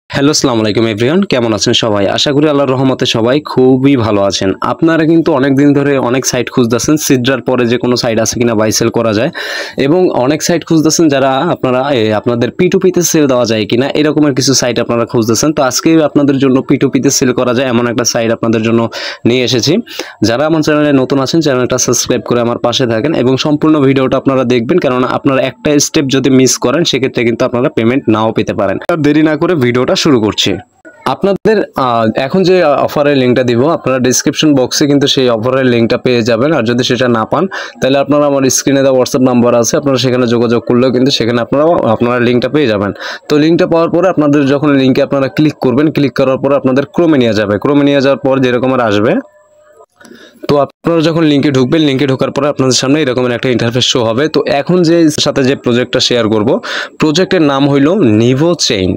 Hello, আসসালামু আলাইকুম everyone. কেমন আছেন সবাই? আশা করি আল্লাহর রহমতে সবাই খুবই ভালো আছেন। আপনারা কিন্তু অনেকদিন ধরে অনেক সাইট খুঁজতেছেন, সিডরার পরে যে কোনো সাইট আছে কিনা বাই সেল করা যায়, এবং অনেক সাইট খুঁজতেছেন যারা আপনারা আপনাদের P2P-তে সেল দেওয়া যায় কিনা এরকমের কিছু সাইট আপনারা খুঁজতেছেন। তো আজকে আপনাদের জন্য P2P-তে সেল করা যায় এমন একটা সাইট আপনাদের জন্য নিয়ে এসেছি। যারা আমার চ্যানেলে নতুন আছেন চ্যানেলটা সাবস্ক্রাইব করে আমার পাশে থাকেন এবং সম্পূর্ণ ভিডিওটা আপনারা দেখবেন, কেননা আপনারা একটা স্টেপ যদি মিস করেন সেক্ষেত্রে কিন্তু আপনারা পেমেন্ট নাও পেতে পারেন। আর দেরি না করে ভিডিওটা শুরু করছি। আপনাদের এখন যে অফারের লিঙ্কটা দিব, আপনারা ডেসক্রিপশন বক্সে কিন্তু সেই অফারের লিঙ্কটা পেয়ে যাবেন। আর যদি সেটা না পান তাহলে আপনারা আমার স্ক্রিনে দেওয়া হোয়াটসঅ্যাপ নাম্বার আছে, আপনারা সেখানে যোগাযোগ করলেও কিন্তু সেখানে আপনারা লিঙ্কটা পেয়ে যাবেন। তো লিঙ্কটা পাওয়ার পরে আপনাদের যখন লিঙ্কে আপনারা ক্লিক করবেন, ক্লিক করার পরে আপনাদের ক্রোমে নিয়ে যাবে। ক্রোমে নিয়ে যাওয়ার পর যেরকম আসবে, তো আপনারা যখন লিঙ্কে ঢুকবেন, লিঙ্কে ঢোকার পরে আপনাদের সামনে এরকম একটা ইন্টারফেস শো হবে। তো এখন যে সাথে যে প্রজেক্টটা শেয়ার করব, প্রজেক্টের নাম হইল নিভো চেইন।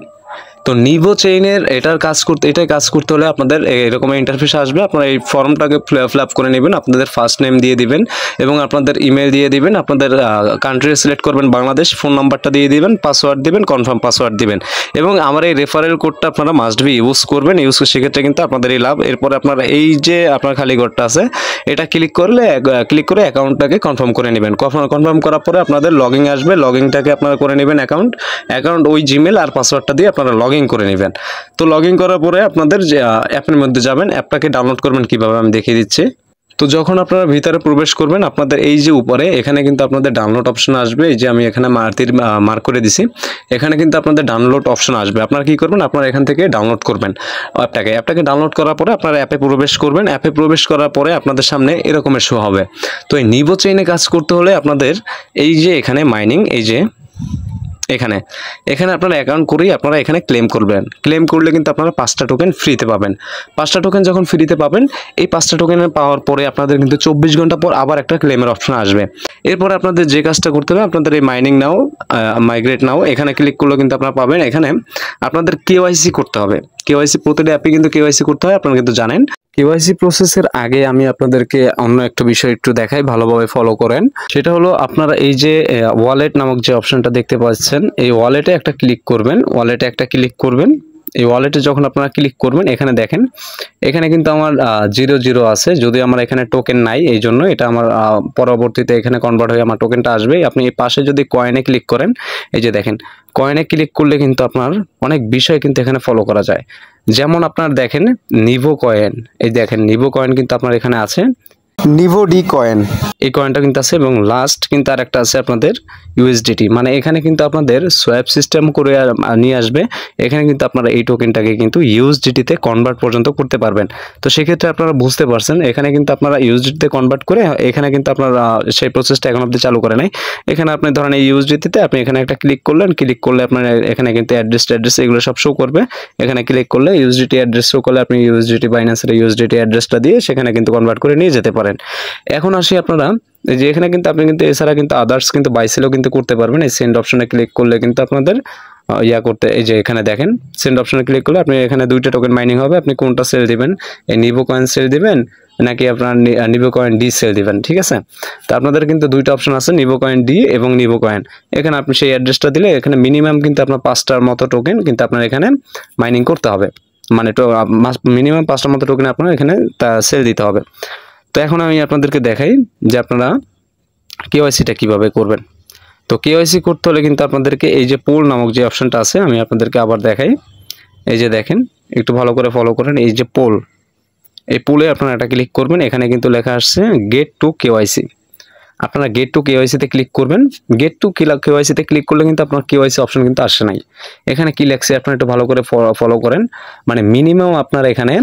তো নিভো চেইনের এটাই কাজ করতে হলে আপনাদের এরকম ইন্টারফেস আসবে। আপনারা এই ফর্মটাকে ফিল আপ করে নেবেন, আপনাদের ফার্স্ট নেম দিয়ে দিবেন এবং আপনাদের ইমেল দিয়ে দিবেন, আপনাদের কান্ট্রি সিলেক্ট করবেন বাংলাদেশ, ফোন নাম্বারটা দিয়ে দিবেন, পাসওয়ার্ড দিবেন, কনফার্ম পাসওয়ার্ড দিবেন এবং আমার এই রেফারেল কোডটা আপনারা মাস্ট বি ইউজ করবেন। সেক্ষেত্রে কিন্তু আপনাদেরই লাভ। এরপরে আপনারা এই যে আপনার খালি ঘরটা আছে এটা ক্লিক করে অ্যাকাউন্টটাকে কনফার্ম করে নেবেন। কনফার্ম করার পরে আপনাদের লগইন আসবে, লগইনটাকে আপনারা করে নেবেন। অ্যাকাউন্ট ওই জিমেল আর পাসওয়ার্ডটা দিয়ে আপনারা লগইন করে নেবেন। তো লগইন করার পরে আপনাদের যে অ্যাপের মধ্যে যাবেন, অ্যাপটাকে ডাউনলোড করবেন কিভাবে আমি দেখিয়ে দিচ্ছি। তো যখন আপনারা ভিতরে প্রবেশ করবেন, আপনাদের এই যে উপরে এখানে কিন্তু আপনাদের ডাউনলোড অপশন আসবে। এই যে আমি এখানে মার্ক করে দিছি, এখানে কিন্তু আপনাদের ডাউনলোড অপশন আসবে। আপনারা কি করবেন, আপনারা এখান থেকে ডাউনলোড করবেন অ্যাপটাকে ডাউনলোড করার পরে আপনারা অ্যাপে প্রবেশ করবেন। অ্যাপে প্রবেশ করার পরে আপনাদের সামনে এরকমের শো হবে। তো এই নিভো চেইনে কাজ করতে হলে আপনাদের এই যে এখানে মাইনিং, এই যে এখানে আপনারা অ্যাকাউন্ট করেই আপনারা এখানে ক্লেম করবেন। ক্লেম করলে কিন্তু আপনারা 5টা টোকেন ফ্রিতে পাবেন। 5টা টোকেন যখন ফ্রিতে পাবেন, এই 5টা টোকেন পাওয়ার পরে আপনাদের কিন্তু 24 ঘন্টা পর আবার একটা ক্লেমের অপশন আসবে। এরপরে আপনাদের যে কাজটা করতে হবে, আপনাদের এই মাইগ্রেট নাও এখানে ক্লিক করলে কিন্তু আপনারা পাবেন। এখানে আপনাদের কেওয়াইসি করতে হবে। কেওয়াইসি প্রতিটা অ্যাপে কিন্তু কেওয়াইসি করতে হয়, আপনারা কিন্তু জানেন। কেওয়াইসি প্রসেসের আগে আমি আপনাদেরকে অন্য একটা বিষয় একটু দেখাই, ভালোভাবে ফলো করেন। সেটা হলো আপনারা এই যে ওয়ালেট নামক যে অপশনটা দেখতে পাচ্ছেন, এই ওয়ালেটে একটা ক্লিক করবেন। এই ওয়ালেটে যখন আপনারা ক্লিক করবেন, এখানে দেখেন এখানে কিন্তু আমার 0 আছে। যদি আমার এখানে টোকেন নাই, এই জন্য এটা আমার পরবর্তীতে এখানে কনভার্ট হয়ে আমার টোকেনটা আসবে। আপনি এই পাশে যদি কয়েনে ক্লিক করেন, এই যে দেখেন কয়েনে ক্লিক করলে কিন্তু আপনার অনেক বিষয় কিন্তু এখানে ফলো করা যায়। যেমন আপনার দেখেন নিভো কয়েন, এই দেখেন নিভো কয়েন কিন্তু আপনার এখানে আছে, নিভো ডি কয়েন, এই কয়েনটা কিন্তু আছে। এবং লাস্ট কিন্তু আর একটা আছে আপনাদের ইউএসডিটি, মানে এখানে কিন্তু আপনাদের সোয়াপ সিস্টেম করে নিয়ে আসবে। এখানে কিন্তু আপনারা এই টোকেনটাকে কিন্তু ইউএসডিটিতে কনভার্ট পর্যন্ত করতে পারবেন। তো সেক্ষেত্রে আপনারা বুঝতে পারছেন, এখানে কিন্তু আপনারা ইউএসডিটিতে কনভার্ট করে, এখানে কিন্তু আপনারা সেই প্রসেসটা এখন অবধি চালু করে নাই। এখানে আপনি ধরেন এই ইউএসডিটিতে আপনি এখানে একটা ক্লিক করলে আপনার এখানে কিন্তু অ্যাড্রেস এগুলো সব শো করবে। এখানে ক্লিক করলে ইউএসডিটি অ্যাড্রেস শো করলে আপনি ইউএসডিটি বাইন্যান্সের ইউএসডিটি অ্যাড্রেসটা দিয়ে সেখানে কিন্তু কনভার্ট করে নিয়ে যেতে পারেন। এখন আসি আপনারা এই যে এখানে কিন্তু আপনি কিন্তু এছাড়া কিন্তু আদার্স কিন্তু বাই সেলও কিন্তু করতে পারবেন। এই সেন্ড অপশনে ক্লিক করলে কিন্তু আপনাদের এই যে এখানে দেখেন সেন্ড অপশনে ক্লিক করলে আপনি এখানে 2টা টোকেন মাইনিং হবে। আপনি কোনটা সেল দিবেন, এই নিভো কয়েন সেল দিবেন নাকি আপনার নিভো কয়েন ডি সেল দিবেন, ঠিক আছে? তো আপনাদের কিন্তু 2টা অপশন আছে, নিভো কয়েন ডি এবং নিভো কয়েন। এখানে আপনি সেই অ্যাড্রেসটা দিলে এখানে মিনিমাম কিন্তু আপনার 5টার মতো টোকেন কিন্তু আপনার এখানে মাইনিং করতে হবে, মানে মিনিমাম 5টার মতো টোকেন আপনার এখানে সেল দিতে হবে। তো এখন আমি আপনাদেরকে দেখাই যে আপনারা কেওয়াইসিটা কিভাবে করবেন। তো কেওয়াইসি করতে হলে কিন্তু আপনাদেরকে এই যে পোল নামক যে অপশনটা আছে, আমি আপনাদেরকে আবার দেখাই। এই যে দেখেন, একটু ভালো করে ফলো করেন। এই যে পোল, এই পোলে আপনারা এটা ক্লিক করবেন। এখানে কিন্তু লেখা আসছে গেট টু কেওয়াইসি। আপনারা গেট টু কেওয়াইসিতে ক্লিক করবেন। গেট টু কেওয়াইসিতে ক্লিক করলে কিন্তু আপনার কেওয়াইসি অপশন কিন্তু আসে নাই। এখানে কি লেখছে আপনারা একটু ভালো করে ফলো করেন। মানে মিনিমাম আপনার এখানে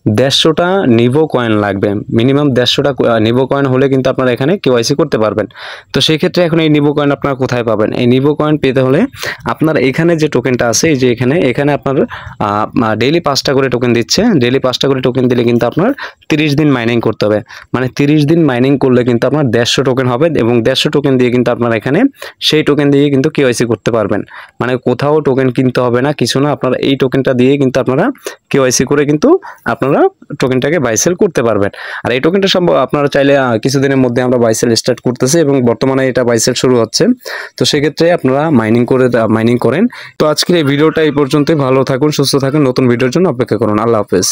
150টা নিভো কয়েন লাগবে। মিনিমাম 150টা নিভো কয়েন হলে কিন্তু আপনারা এখানে কেওয়াইসি করতে পারবেন। তো সেই ক্ষেত্রে এখন এই নিভো কয়েন আপনারা কোথায় পাবেন? এই নিভো কয়েন পেতে হলে আপনার এখানে যে টোকেনটা আছে, এই যে এখানে আপনার ডেইলি 5টা করে টোকেন দিচ্ছে। ডেইলি 5টা করে টোকেন দিলে কিন্তু আপনার 30 দিন মাইনিং করতে হবে। মানে 30 দিন মাইনিং করলে কিন্তু আপনার 150 টোকেন হবে এবং 150 টোকেন দিয়ে কিন্তু আপনার এখানে সেই টোকেন দিয়ে কিন্তু কেওয়াইসি করতে পারবেন। মানে কোথাও টোকেন কিনতে হবে না, কিছু না, আপনারা এই টোকেনটা দিয়ে কিন্তু আপনারা কেওয়াইসি করে কিন্তু আপনারা আপনারা টোকেনটাকে বাই সেল করতে পারবেন। আর এই টোকেনটা সম্ভব আপনারা চাইলে কিছুদিনের মধ্যে আমরা বাই সেল স্টার্ট করতেছি এবং বর্তমানে এটা বাই সেল শুরু হচ্ছে। তো সেক্ষেত্রে আপনারা মাইনিং করেন। তো আজকের এই ভিডিওটা এই পর্যন্তই। ভালো থাকুন, সুস্থ থাকুন, নতুন ভিডিওর জন্য অপেক্ষা করুন। আল্লাহ হাফেজ।